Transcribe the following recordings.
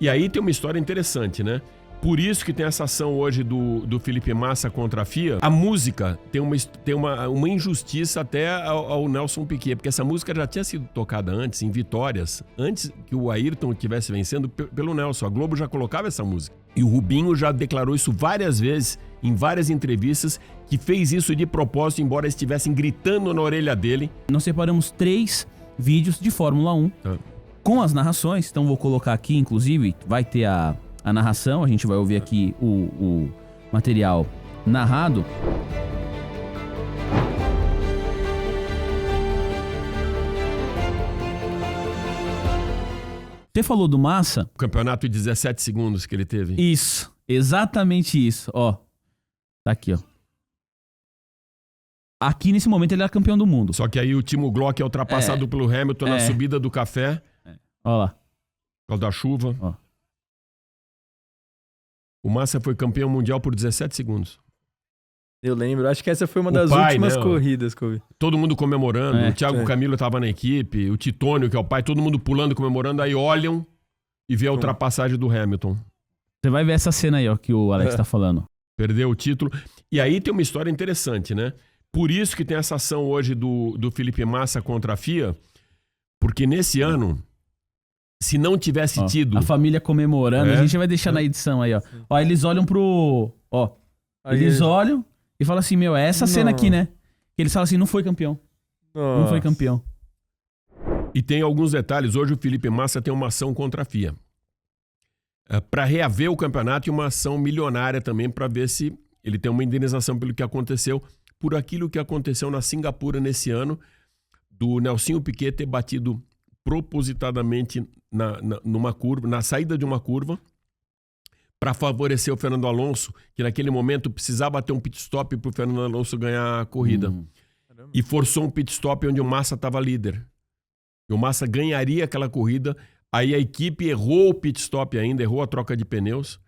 E aí tem uma história interessante, né? Por isso que tem essa ação hoje do Felipe Massa contra a FIA. A música tem uma injustiça até ao Nelson Piquet, porque essa música já tinha sido tocada antes, em vitórias, antes que o Ayrton estivesse vencendo pelo Nelson. A Globo já colocava essa música. E o Rubinho já declarou isso várias vezes, em várias entrevistas, que fez isso de propósito, embora estivessem gritando na orelha dele. Nós separamos 3 vídeos de Fórmula 1 com as narrações. Então vou colocar aqui, inclusive, vai ter a narração, a gente vai ouvir aqui o material narrado. Você falou do Massa? O campeonato de 17 segundos que ele teve. Isso, exatamente isso, ó. Tá aqui, ó. Aqui nesse momento ele era campeão do mundo. Só que aí o Timo Glock é ultrapassado pelo Hamilton na subida do café. Ó lá. Por causa da chuva. Ó. O Massa foi campeão mundial por 17 segundos. Eu lembro, acho que essa foi uma das últimas corridas que eu vi. Todo mundo comemorando, o Thiago Camilo estava na equipe, o Titônio, que é o pai, todo mundo pulando, comemorando, aí olham e vê a ultrapassagem do Hamilton. Você vai ver essa cena aí, ó, que o Alex tá falando. Perdeu o título. E aí tem uma história interessante, né? Por isso que tem essa ação hoje do Felipe Massa contra a FIA, porque nesse ano, se não tivesse tido... A família comemorando, a gente vai deixar na edição aí, ó. Ó, eles olham pro... Ó, eles olham e falam assim, meu, é essa cena aqui, né? Eles falam assim, não foi campeão. Não foi campeão. E tem alguns detalhes. Hoje o Felipe Massa tem uma ação contra a FIA. Para reaver o campeonato e uma ação milionária também para ver se ele tem uma indenização pelo que aconteceu, por aquilo que aconteceu na Singapura nesse ano, do Nelsinho Piquet ter batido propositadamente numa curva, na saída de uma curva, para favorecer o Fernando Alonso, que naquele momento precisava ter um pit stop para o Fernando Alonso ganhar a corrida. E forçou um pit stop onde o Massa estava líder. E o Massa ganharia aquela corrida, aí a equipe errou o pit stop ainda, errou a troca de pneus,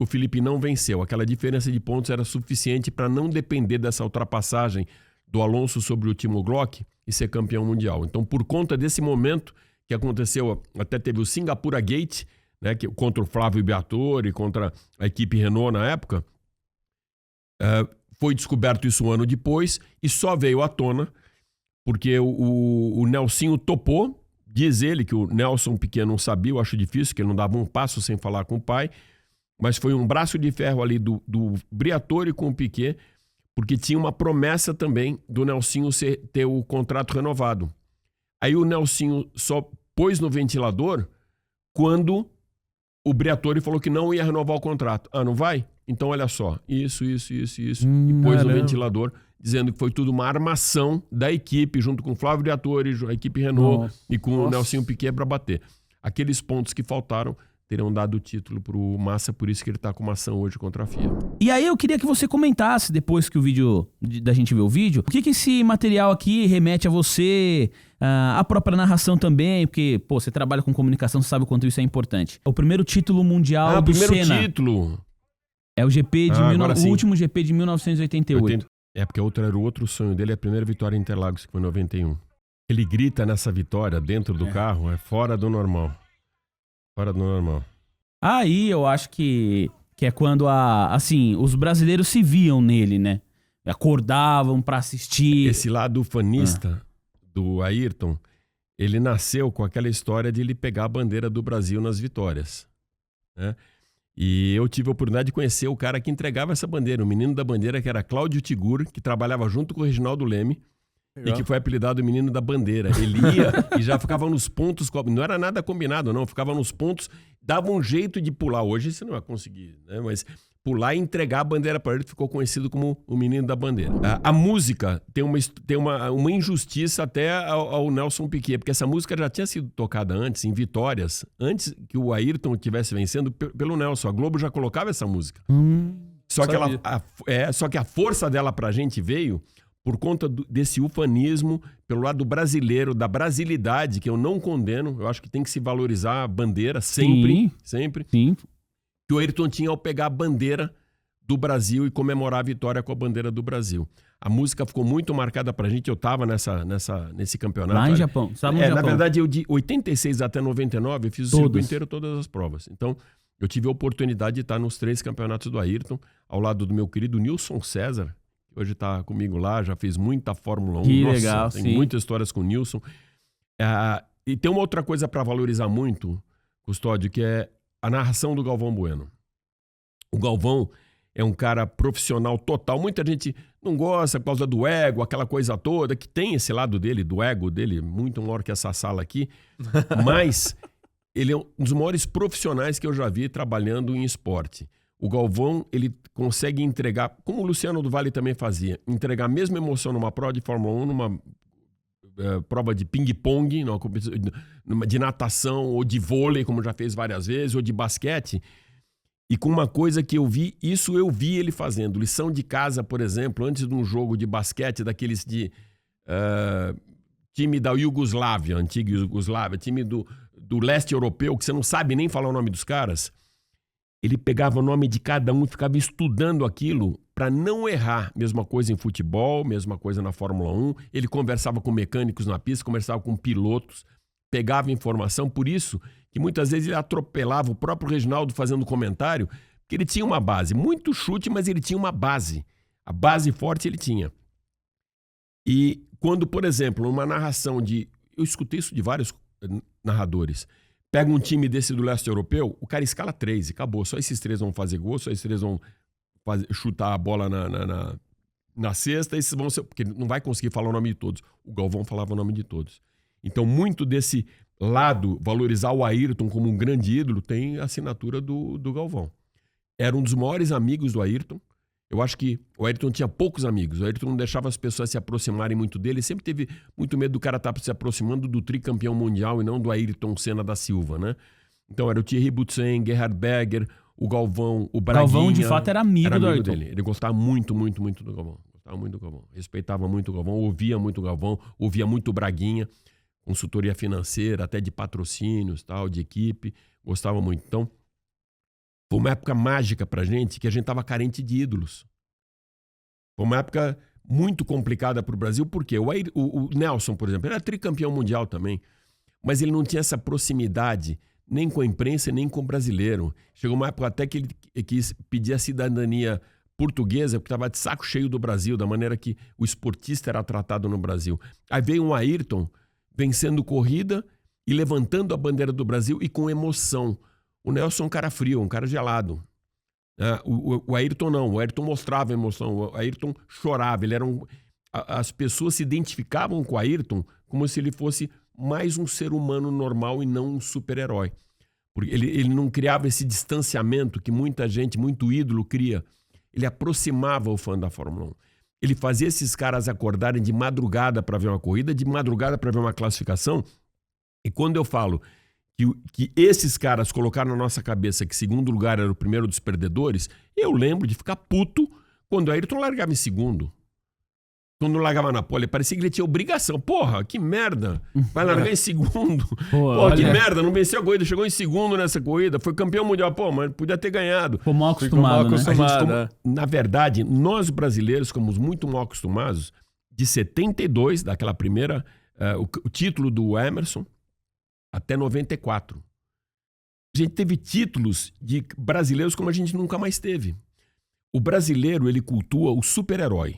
o Felipe não venceu. Aquela diferença de pontos era suficiente para não depender dessa ultrapassagem do Alonso sobre o Timo Glock e ser campeão mundial. Então, por conta desse momento que aconteceu, até teve o Singapura Gate, né, contra o Flávio Briatore, contra a equipe Renault na época, foi descoberto isso um ano depois e só veio à tona porque o Nelsinho topou. Diz ele que o Nelson Piquet não sabia, eu acho difícil, que ele não dava um passo sem falar com o pai, mas foi um braço de ferro ali do Briatore com o Piquet, porque tinha uma promessa também do Nelsinho ter o contrato renovado. Aí o Nelsinho só pôs no ventilador quando o Briatore falou que não ia renovar o contrato. Ah, não vai? Então olha só, isso. E pôs no ventilador, dizendo que foi tudo uma armação da equipe, junto com o Flávio Briatore, a equipe Renault e com o Nelsinho Piquet para bater. Aqueles pontos que faltaram terão dado o título pro Massa, por isso que ele tá com uma ação hoje contra a FIA. E aí eu queria que você comentasse, depois que o vídeo, da gente ver o vídeo, o que esse material aqui remete a você, a própria narração também, porque, pô, você trabalha com comunicação, você sabe o quanto isso é importante. O primeiro título mundial do Senna. O primeiro título. É o GP de o último GP de 1988. É, porque era o outro sonho dele, a primeira vitória em Interlagos, que foi em 91. Ele grita nessa vitória dentro do carro, é fora do normal. Fora do normal. Aí eu acho que é quando os brasileiros se viam nele, né? Acordavam pra assistir. Esse lado fanista do Ayrton, ele nasceu com aquela história de ele pegar a bandeira do Brasil nas vitórias, né? E eu tive a oportunidade de conhecer o cara que entregava essa bandeira, o menino da bandeira, que era Cláudio Tigur, que trabalhava junto com o Reginaldo Leme. Legal. E que foi apelidado o menino da bandeira. Ele ia e já ficava nos pontos, não era nada combinado não, ficava nos pontos, dava um jeito de pular. Hoje você não vai conseguir, né? Mas pular e entregar a bandeira para ele, ficou conhecido como o menino da bandeira. A música tem uma injustiça até ao Nelson Piquet, porque essa música já tinha sido tocada antes, em vitórias, antes que o Ayrton estivesse vencendo pelo Nelson. A Globo já colocava essa música. Só que a força dela pra gente veio por conta desse ufanismo, pelo lado brasileiro, da brasilidade, que eu não condeno. Eu acho que tem que se valorizar a bandeira sempre. Sim. Que o Ayrton tinha ao pegar a bandeira do Brasil e comemorar a vitória com a bandeira do Brasil. A música ficou muito marcada pra gente. Eu tava nesse campeonato. Lá em Japão. Na verdade, eu de 86 até 99, eu fiz o circuito inteiro, todas as provas. Então, eu tive a oportunidade de estar nos 3 campeonatos do Ayrton, ao lado do meu querido Nilson César, que hoje está comigo lá, já fez muita Fórmula 1. Que legal, tem sim. muitas histórias com o Nilson. E tem uma outra coisa para valorizar muito, Custódio, que é a narração do Galvão Bueno. O Galvão é um cara profissional total. Muita gente não gosta por causa do ego, aquela coisa toda, que tem esse lado dele, do ego dele, muito maior que essa sala aqui. Mas ele é um dos maiores profissionais que eu já vi trabalhando em esporte. O Galvão, ele consegue entregar, como o Luciano do Vale também fazia, entregar a mesma emoção numa prova de Fórmula 1, numa prova de ping-pong, de natação ou de vôlei, como já fez várias vezes, ou de basquete. E com uma coisa que eu vi ele fazendo. Lição de casa, por exemplo, antes de um jogo de basquete, daqueles de time da Iugoslávia, antiga Iugoslávia, time do leste europeu, que você não sabe nem falar o nome dos caras. Ele pegava o nome de cada um e ficava estudando aquilo para não errar. Mesma coisa em futebol, mesma coisa na Fórmula 1. Ele conversava com mecânicos na pista, conversava com pilotos, pegava informação. Por isso que muitas vezes ele atropelava o próprio Reginaldo fazendo comentário, porque ele tinha uma base. Muito chute, mas ele tinha uma base. A base forte ele tinha. E quando, por exemplo, uma narração de... Eu escutei isso de vários narradores. Pega um time desse do leste europeu, o cara escala 3 e acabou. Só esses 3 vão fazer gol, só esses 3 vão chutar a bola na cesta, esses vão ser, porque ele não vai conseguir falar o nome de todos. O Galvão falava o nome de todos. Então, muito desse lado, valorizar o Ayrton como um grande ídolo, tem a assinatura do Galvão. Era um dos maiores amigos do Ayrton. Eu acho que o Ayrton tinha poucos amigos. O Ayrton não deixava as pessoas se aproximarem muito dele. Ele sempre teve muito medo do cara estar se aproximando do tricampeão mundial e não do Ayrton Senna da Silva, né? Então era o Thierry Boutsen, Gerhard Berger, o Galvão, o Braguinha. Galvão, de fato, era amigo do Ayrton. Dele. Ele gostava muito, muito, muito do Galvão. Gostava muito do Galvão. Respeitava muito o Galvão, ouvia muito o Galvão, ouvia muito o Braguinha, consultoria financeira, até de patrocínios, tal, de equipe. Gostava muito. Então, foi uma época mágica pra gente, que a gente tava carente de ídolos. Foi uma época muito complicada pro Brasil, porque o Nelson, por exemplo, era tricampeão mundial também, mas ele não tinha essa proximidade nem com a imprensa, nem com o brasileiro. Chegou uma época até que ele quis pedir a cidadania portuguesa, porque estava de saco cheio do Brasil, da maneira que o esportista era tratado no Brasil. Aí veio um Ayrton vencendo corrida e levantando a bandeira do Brasil e com emoção. O Nelson é um cara frio, um cara gelado. O Ayrton não. O Ayrton mostrava emoção. O Ayrton chorava. As pessoas se identificavam com o Ayrton como se ele fosse mais um ser humano normal e não um super-herói. Porque ele não criava esse distanciamento que muita gente, muito ídolo, cria. Ele aproximava o fã da Fórmula 1. Ele fazia esses caras acordarem de madrugada para ver uma corrida, de madrugada para ver uma classificação. E quando eu falo que esses caras colocaram na nossa cabeça que segundo lugar era o primeiro dos perdedores, eu lembro de ficar puto quando o Ayrton largava em segundo. Quando largava na pole, parecia que ele tinha obrigação. Porra, que merda. Vai largar em segundo. Pô, que merda, não venceu a corrida, chegou em segundo nessa corrida, foi campeão mundial. Pô, mas podia ter ganhado. Ficou mal acostumado, né? Na verdade, nós brasileiros fomos muito mal acostumados de 72, daquela primeira, o título do Emerson, até 94. A gente teve títulos de brasileiros como a gente nunca mais teve. O brasileiro, ele cultua o super-herói.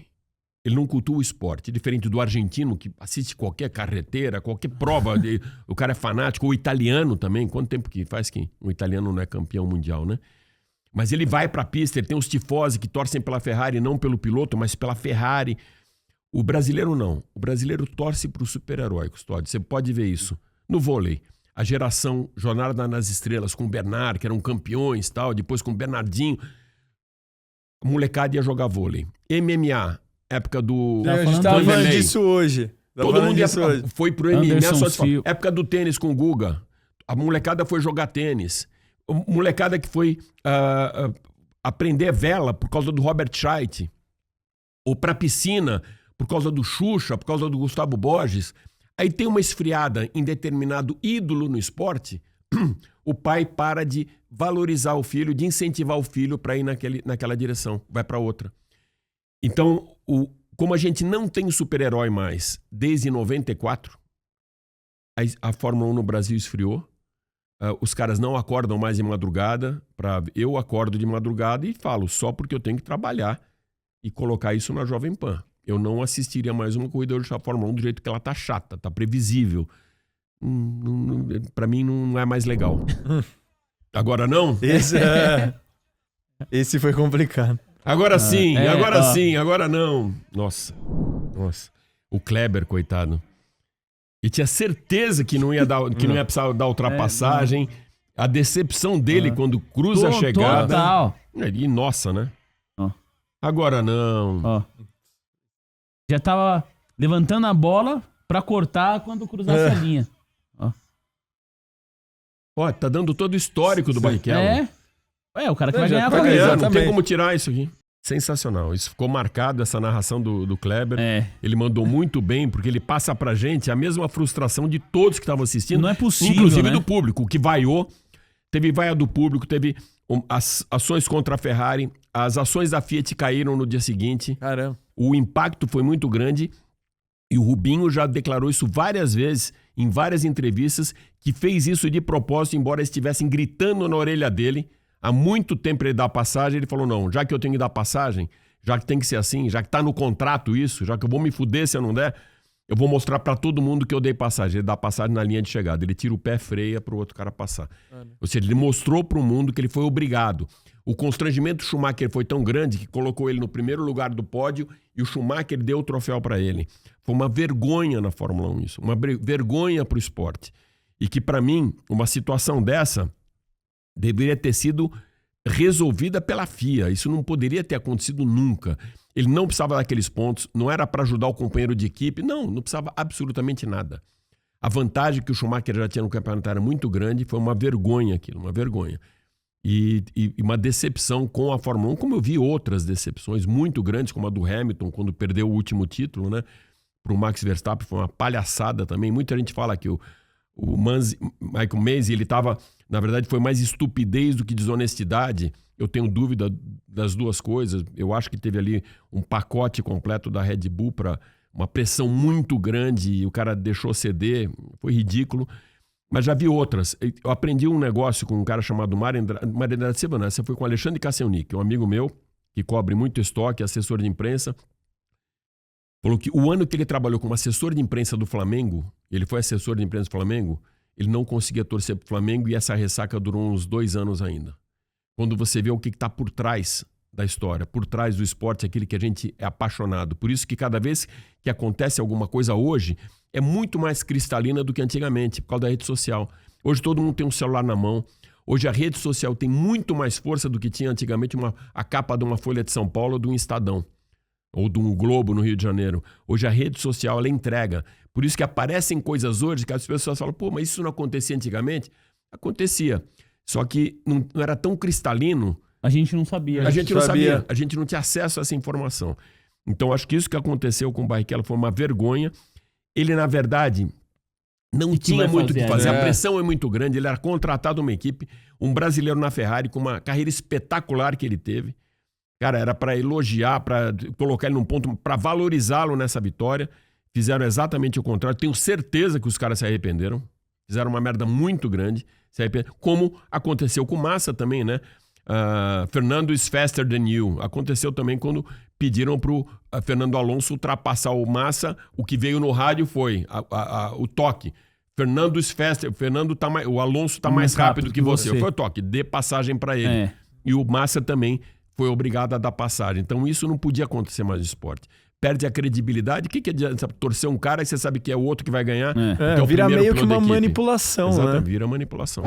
Ele não cultua o esporte. Diferente do argentino, que assiste qualquer carreteira, qualquer prova. O cara é fanático. O italiano também. Quanto tempo que faz que um italiano não é campeão mundial, né? Mas ele vai pra pista, ele tem os tifosi que torcem pela Ferrari, não pelo piloto, mas pela Ferrari. O brasileiro não. O brasileiro torce pro super-herói, Custódio. Você pode ver isso no vôlei. A geração Jornada nas Estrelas com o Bernard, que eram campeões e tal. Depois com o Bernardinho. A molecada ia jogar vôlei. MMA. Época do... A gente tava falando disso hoje. Todo mundo foi pro MMA. Época do tênis com o Guga. A molecada foi jogar tênis. A molecada que foi aprender vela por causa do Robert Scheidt. Ou pra piscina por causa do Xuxa, por causa do Gustavo Borges. Aí tem uma esfriada em determinado ídolo no esporte. o pai para de valorizar o filho, de incentivar o filho para ir naquela direção, vai para outra. Então, como a gente não tem super-herói mais desde 94, a Fórmula 1 no Brasil esfriou. Os caras não acordam mais de madrugada. Eu acordo de madrugada e falo só porque eu tenho que trabalhar e colocar isso na Jovem Pan. Eu não assistiria mais uma corrida hoje da Fórmula 1 do jeito que ela tá chata, tá previsível. Para mim não é mais legal. Agora não? Esse foi complicado. Agora sim, agora não. Nossa. O Kleber, coitado. E tinha certeza que não ia precisar dar ultrapassagem. A decepção dele quando cruza a chegada. Total. E nossa, né? Agora não. Já tava levantando a bola pra cortar quando cruzasse a linha. Tá dando todo o histórico do Barrichello. O cara que vai ganhar a corrida. Não tem como tirar isso aqui. Sensacional. Isso ficou marcado, essa narração do Kleber. Ele mandou muito bem, porque ele passa pra gente a mesma frustração de todos que estavam assistindo. Não é possível, inclusive né? do público, que vaiou. Teve vaia do público, teve as ações contra a Ferrari, as ações da Fiat caíram no dia seguinte. Caramba. O impacto foi muito grande e o Rubinho já declarou isso várias vezes, em várias entrevistas, que fez isso de propósito, embora estivessem gritando na orelha dele. Há muito tempo ele dá passagem, ele falou, não, já que eu tenho que dar passagem, já que tem que ser assim, já que tá no contrato isso, já que eu vou me fuder se eu não der, eu vou mostrar pra todo mundo que eu dei passagem. Ele dá passagem na linha de chegada, ele tira o pé, freia pro outro cara passar. Ou seja, ele mostrou pro mundo que ele foi obrigado. O constrangimento do Schumacher foi tão grande que colocou ele no primeiro lugar do pódio e o Schumacher deu o troféu pra ele. Foi uma vergonha na Fórmula 1 isso, uma vergonha pro esporte. E que pra mim, uma situação dessa deveria ter sido resolvida pela FIA. Isso não poderia ter acontecido nunca. Ele não precisava daqueles pontos, não era para ajudar o companheiro de equipe, não precisava absolutamente nada. A vantagem que o Schumacher já tinha no campeonato era muito grande, foi uma vergonha aquilo, uma vergonha. E uma decepção com a Fórmula 1, como eu vi outras decepções muito grandes, como a do Hamilton, quando perdeu o último título, né? Para o Max Verstappen, foi uma palhaçada também. Muita gente fala que o Michael Masi, ele estava... Na verdade, foi mais estupidez do que desonestidade. Eu tenho dúvida das duas coisas. Eu acho que teve ali um pacote completo da Red Bull para uma pressão muito grande e o cara deixou ceder. Foi ridículo. Mas já vi outras. Eu aprendi um negócio com um cara chamado Mário Andrade Silva. Essa foi com o Alexandre Kassielnik, um amigo meu que cobre muito estoque, assessor de imprensa. Falou que o ano que ele trabalhou como assessor de imprensa do Flamengo, ele foi assessor de imprensa do Flamengo, ele não conseguia torcer pro Flamengo e essa ressaca durou uns 2 anos ainda. Quando você vê o que está por trás da história, por trás do esporte, aquele que a gente é apaixonado. Por isso que cada vez que acontece alguma coisa hoje, é muito mais cristalina do que antigamente, por causa da rede social. Hoje todo mundo tem um celular na mão. Hoje a rede social tem muito mais força do que tinha antigamente a capa de uma Folha de São Paulo ou de um Estadão. Ou de um Globo no Rio de Janeiro. Hoje a rede social, ela entrega. Por isso que aparecem coisas hoje que as pessoas falam, pô, mas isso não acontecia antigamente? Acontecia. Só que não era tão cristalino. A gente não sabia. A gente não sabia. A gente não tinha acesso a essa informação. Então, acho que isso que aconteceu com o Barrichello foi uma vergonha. Ele, na verdade, não tinha muito o que fazer. A pressão é muito grande. Ele era contratado uma equipe, um brasileiro na Ferrari, com uma carreira espetacular que ele teve. Cara, era para elogiar, para colocar ele num ponto, para valorizá-lo nessa vitória. Fizeram exatamente o contrário. Tenho certeza que os caras se arrependeram. Fizeram uma merda muito grande. Se arrependeram. Como aconteceu com o Massa também, né? Fernando is faster than you. Aconteceu também quando pediram pro Fernando Alonso ultrapassar o Massa. O que veio no rádio foi o toque. Fernando is faster. O Alonso tá mais rápido que você. Foi o toque. Dê passagem para ele. E o Massa também foi obrigado a dar passagem. Então isso não podia acontecer mais no esporte. Perde a credibilidade. O que adianta torcer um cara e você sabe que é o outro que vai ganhar? Vira meio que uma manipulação, Exato, né? Vira manipulação.